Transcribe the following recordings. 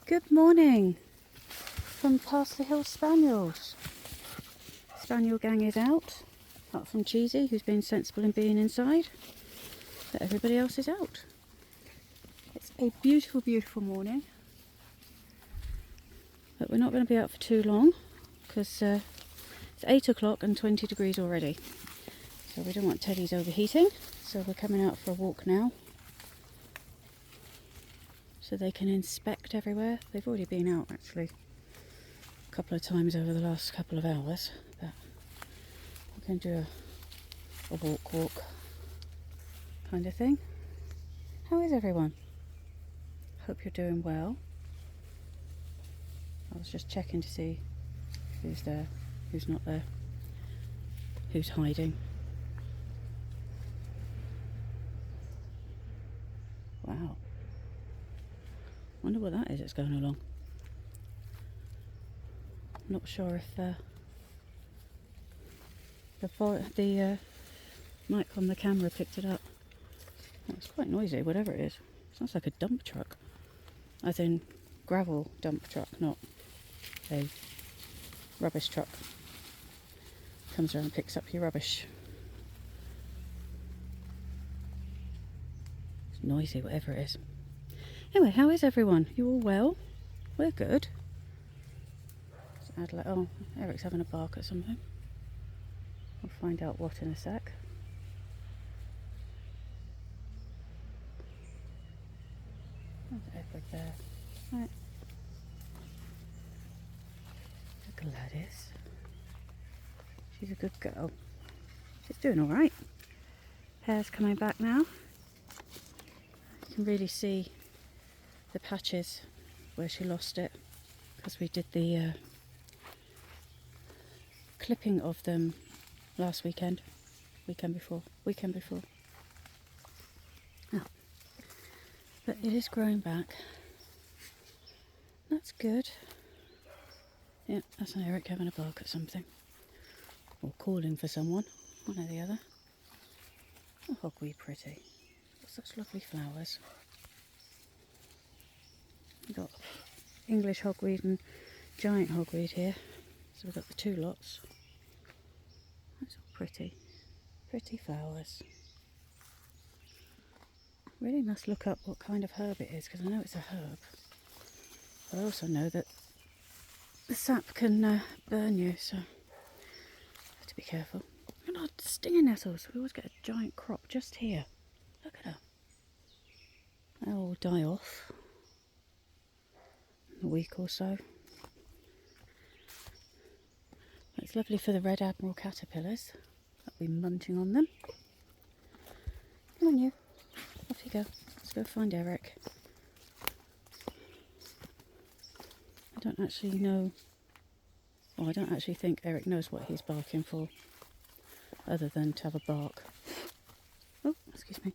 Good morning from past the hill Spaniels. Spaniel gang is out, apart from Cheesy, who's been sensible in being inside, but everybody else is out. It's a beautiful, beautiful morning, but we're not going to be out for too long because it's 8 o'clock and 20 degrees already. So we don't want Teddies overheating, so we're coming out for a walk now, so they can inspect everywhere. They've already been out actually a couple of times over the last couple of hours, but we're going to do a walk kind of thing. How is everyone? Hope you're doing well. I was just checking to see who's there, who's not there, who's hiding. Wow. Wonder what that is that's going along. Not sure if the mic on the camera picked it up. It's quite noisy, whatever it is. Sounds like a dump truck. As in gravel dump truck, not a rubbish truck. Comes around and picks up your rubbish. It's noisy, whatever it is. Anyway, how is everyone? You all well? We're good. Oh, Eric's having a bark at something. We'll find out what in a sec. There's Edward there. Right. Gladys. She's a good girl. She's doing alright. Hair's coming back now. You can really see the patches where she lost it because we did the clipping of them last weekend before. Oh. But it is growing back. That's good. Yeah, that's an Eric having a bark at something or calling for someone, one or the other. Oh, hogweed pretty. Got such lovely flowers. We've got English hogweed and giant hogweed here. So we've got the two lots. That's all pretty. Pretty flowers. Really must look up what kind of herb it is because I know it's a herb. But I also know that the sap can burn you, so have to be careful. And our stinging nettles. We always get a giant crop just here. Look at her. They'll all die off a week or so. It's lovely for the red admiral caterpillars. I'll be munching on them. Come on you, off you go. Let's go find Eric. I don't actually know, well I don't actually think Eric knows what he's barking for, other than to have a bark. Oh, excuse me.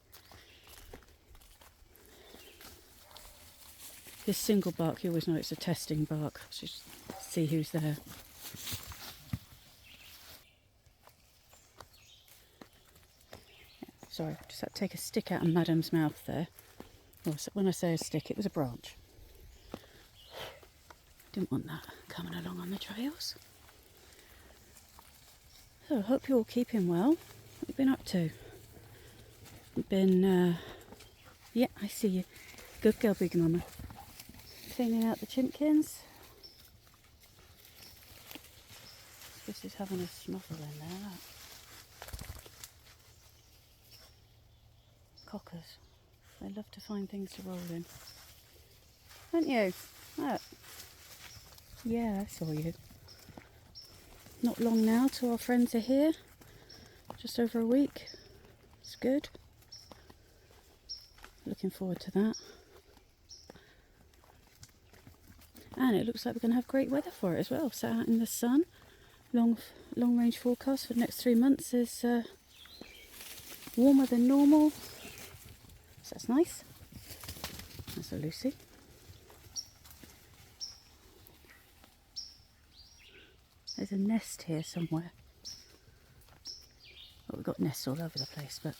This single bark, you always know it's a testing bark. Just see who's there. Yeah, sorry, just had to take a stick out of Madam's mouth there. Well, when I say a stick, it was a branch. Didn't want that coming along on the trails. So I hope you're all keeping well. What have you been up to? Yeah, I see you. Good girl, big mama. Cleaning out the chimpkins. This is having a snuffle in there. Look. Cockers. They love to find things to roll in. Don't you? Look. Yeah, I saw you. Not long now till our friends are here. Just over a week. It's good. Looking forward to that. And it looks like we're going to have great weather for it as well. Sat out in the sun. Long range forecast for the next 3 months is warmer than normal. So that's nice. That's a Lucy. There's a nest here somewhere. Well, we've got nests all over the place, but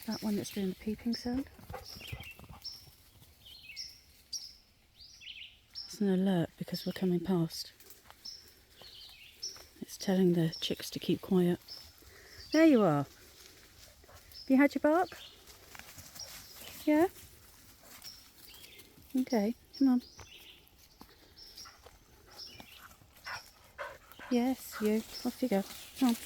that one that's doing the peeping sound. That's an alert because we're coming past. It's telling the chicks to keep quiet. There you are. Have you had your bark? Yeah? Okay, come on. Yes, you. Off you go. Come on.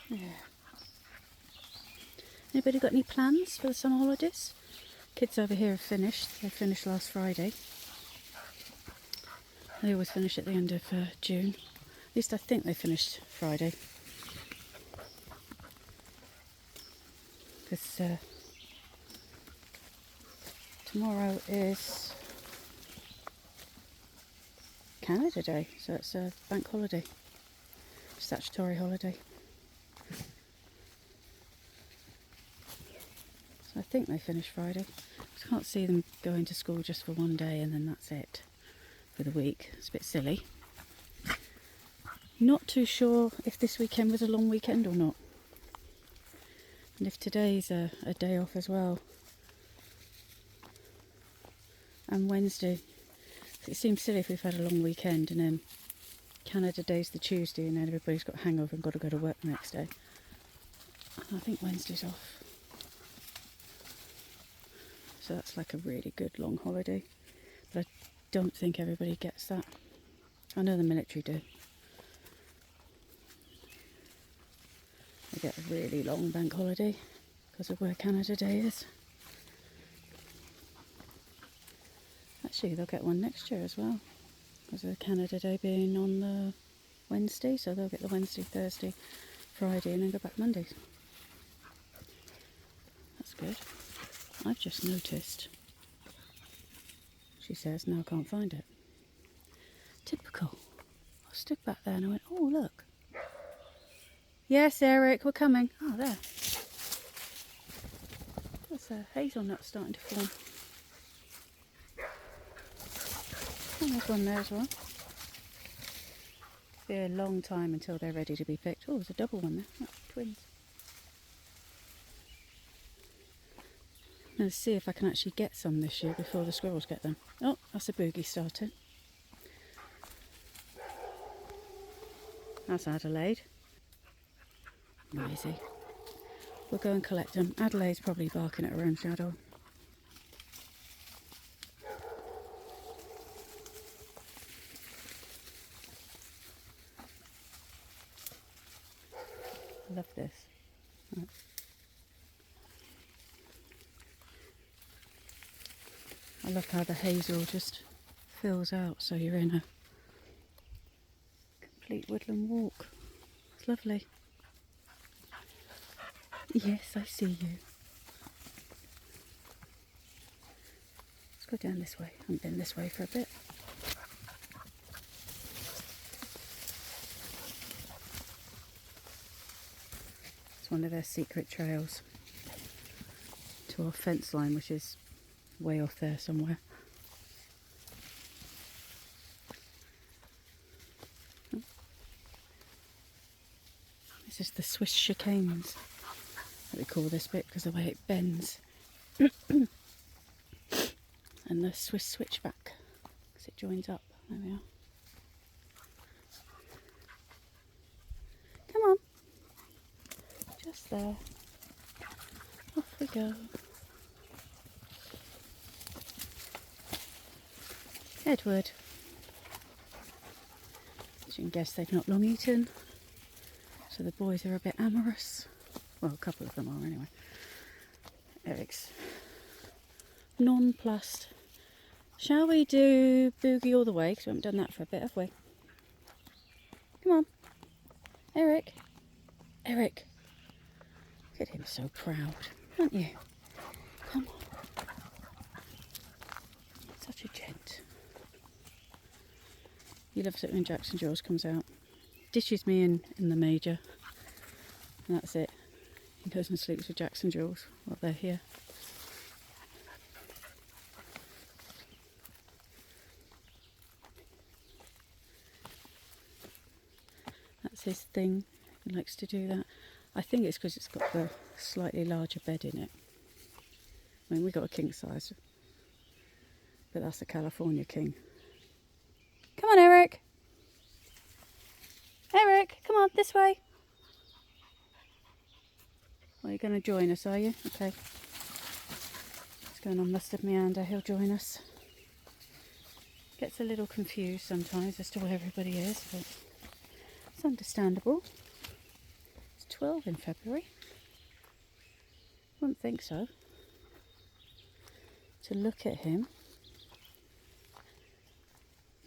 Yeah. Anybody got any plans for the summer holidays? Kids over here have finished. They finished last Friday. They always finish at the end of June. At least I think they finished Friday. Because tomorrow is Canada Day, so it's a bank holiday, statutory holiday. So I think they finish Friday. I can't see them going to school just for one day and then that's it for the week. It's a bit silly. Not too sure if this weekend was a long weekend or not. And if today's a day off as well. And Wednesday. It seems silly if we've had a long weekend and then Canada Day's the Tuesday and then everybody's got a hangover and got to go to work the next day. I think Wednesday's off. So that's like a really good long holiday. But I don't think everybody gets that. I know the military do. They get a really long bank holiday because of where Canada Day is. Actually, they'll get one next year as well because of Canada Day being on the Wednesday. So they'll get the Wednesday, Thursday, Friday and then go back Monday. That's good. I've just noticed. She says, now I can't find it. Typical. I stood back there and I went, oh look. Yes, Eric, we're coming. Oh, there. There's a hazelnut starting to form. And there's one there as well. It'll be a long time until they're ready to be picked. Oh, there's a double one there. That's twins. I'm going to see if I can actually get some this year before the squirrels get them. Oh, that's a boogie starting. That's Adelaide. Noisy. We'll go and collect them. Adelaide's probably barking at her own shadow. I love this. Right. I love how the hazel just fills out so you're in a complete woodland walk. It's lovely. Yes, I see you. Let's go down this way. I haven't been this way for a bit. It's one of their secret trails to our fence line, which is way off there somewhere. This is the Swiss chicanes that we call this bit because of the way it bends. And the Swiss switchback because it joins up. There we are. Come on. Just there. Off we go. Edward. As you can guess, they've not long eaten. So the boys are a bit amorous. Well, a couple of them are anyway. Eric's nonplussed. Shall we do boogie all the way? Because we haven't done that for a bit, have we? Come on. Eric. Eric. Look at him, so proud, aren't you? Come on. Such a gent. He loves it when Jackson Jaws comes out. Dishes me in the major. And that's it. He goes and sleeps with Jackson Jaws while they're here. That's his thing. He likes to do that. I think it's because it's got the slightly larger bed in it. I mean, we got a king size, but that's a California king. Come on, Eric. Eric, come on, this way. Well, you're going to join us, are you? Okay. He's going on Mustard Meander. He'll join us. Gets a little confused sometimes as to where everybody is, but it's understandable. It's 12 in February. Wouldn't think so. To look at him.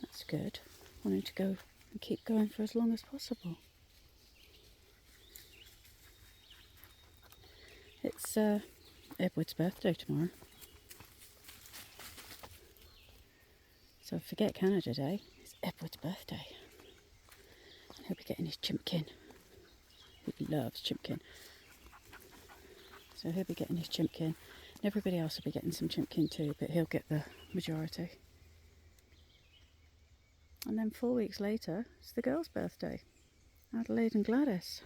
That's good. I want him to go and keep going for as long as possible. It's Edward's birthday tomorrow. So forget Canada Day, it's Edward's birthday. And he'll be getting his chimpkin. He loves chimpkin. So he'll be getting his chimpkin. And everybody else will be getting some chimpkin too, but he'll get the majority. And then 4 weeks later, it's the girls' birthday. Adelaide and Gladys.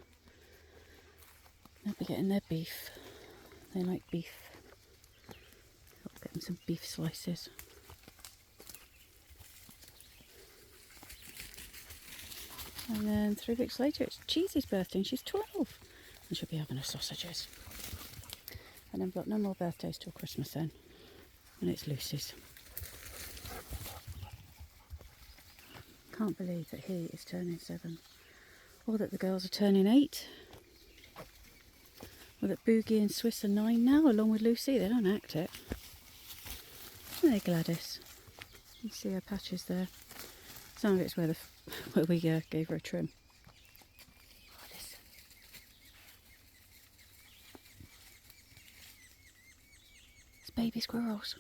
They'll be getting their beef. They like beef. I'll get them some beef slices. And then 3 weeks later, it's Cheesy's birthday and she's 12. And she'll be having her sausages. And then we've got no more birthdays till Christmas then. And it's Lucy's. Can't believe that he is turning 7. Or that the girls are turning 8. Or that Boogie and Swiss are 9 now, along with Lucy. They don't act it. There, Gladys. You see her patches there. Some of it's where we gave her a trim. It's baby squirrels.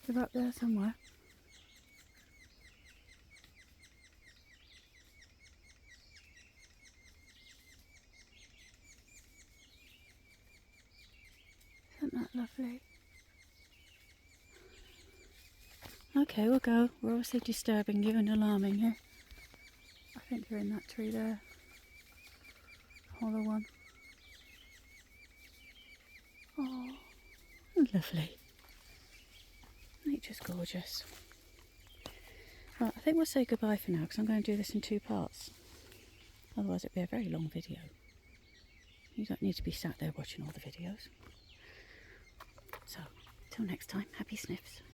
They're up there somewhere. Isn't that lovely? Okay, we'll go. We're obviously disturbing you and alarming you. I think you're in that tree there. Hollow one. Oh, lovely. Nature's gorgeous. Right, I think we'll say goodbye for now because I'm going to do this in 2 parts. Otherwise it'd be a very long video. You don't need to be sat there watching all the videos. So, till next time, happy sniffs.